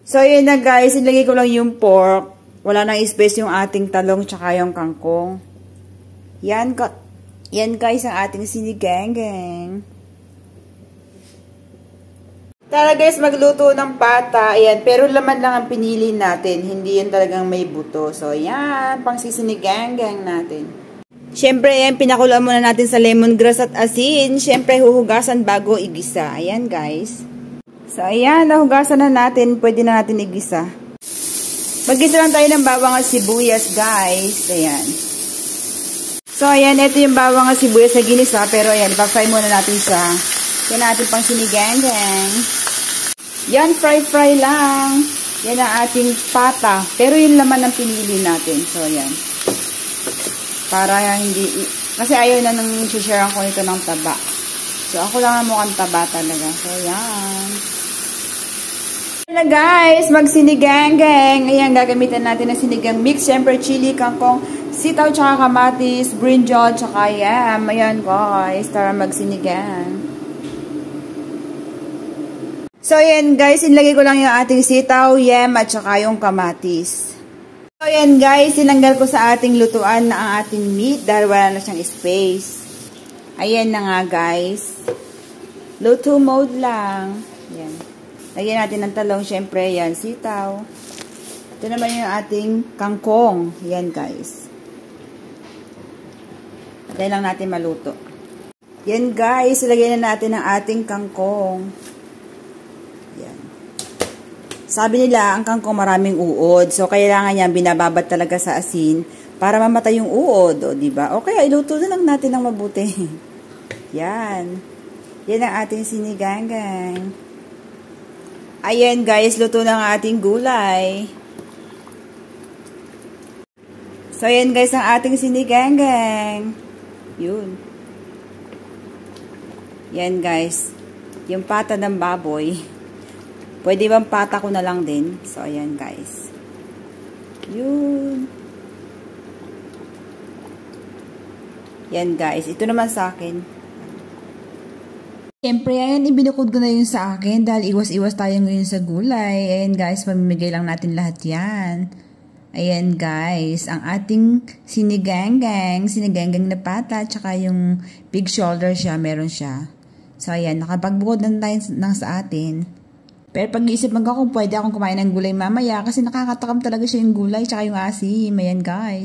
So, yun na guys. Ilagay ko lang yung pork. Wala nang space yung ating talong tsaka yung kangkong. Yan guys ang ating sinigang-gang. Tara guys, magluto ng pata. Ayan, pero laman lang ang pinili natin. Hindi yan talagang may buto. So, yan. Pang sisinigang-gang natin. Siyempre, ayan, pinakuloan muna natin sa lemongrass at asin. Siyempre, huhugasan bago igisa. Ayan guys. So, ayan. Nahugasan na natin. Pwede na natin igisa. Mag-gisa lang tayo ng bawang at sibuyas guys. Ayan. So, ayan. Ito yung bawang at sibuyas na ginisa. Pero, ayan. Ipa-fry muna natin siya. Yan natin pang sinigang-gang. Yan, fry lang. Yan ang ating pata. Pero yung laman ang pinili natin. So, yan. Para hindi... Kasi ayaw na nang sharean ko nito ng taba. So, ako lang ang mukhang taba talaga. So, yan. Na guys, magsinigang-gang. Ayan, gagamitan natin ng sinigang mix. Siyempre, chili, kangkong, sitaw, tsaka kamatis, brinjal, tsaka yam. Ayan guys, tara magsinigang. So, ayan guys, inilagay ko lang yung ating sitaw, yam, at saka yung kamatis. So, ayan guys, tinanggal ko sa ating lutuan na ang ating meat dahil wala na siyang space. Ayan na nga guys. Luto mode lang. Ayan. Lagyan natin ng talong, syempre, yan, sitaw. Ito naman yung ating kangkong. Yan guys. Dahil lang natin maluto. Yan guys, ilagay na natin ang ating kangkong. Sabi nila, ang kangkong maraming uod. So, kailangan niya binababad talaga sa asin para mamatay yung uod. O, diba? O kaya, iluto na lang natin ng mabuti. Yan. Yan ang ating sinigang-gang. Ayan, guys. Luto na ang ating gulay. So, yan, guys, ang ating sinigang-gang. Yun. Yan, guys. Yung pata ng baboy. Pwede bang pata ko na lang din? So, ayan guys. Yun. Yan guys. Ito naman sa akin. Siyempre, ayan, ibinukod ko na yun sa akin dahil iwas-iwas tayo ngayon sa gulay. Ayan guys, pamimigay lang natin lahat yan. Ayan guys, ang ating sinigang-gang na pata, tsaka yung big shoulder siya, meron siya. So, ayan, nakapagbukod na tayo ng sa atin. Pero pag-iisip mag ako kung pwede akong kumain ng gulay mamaya kasi nakakatakam talaga siya yung gulay tsaka yung asim. Ayan guys.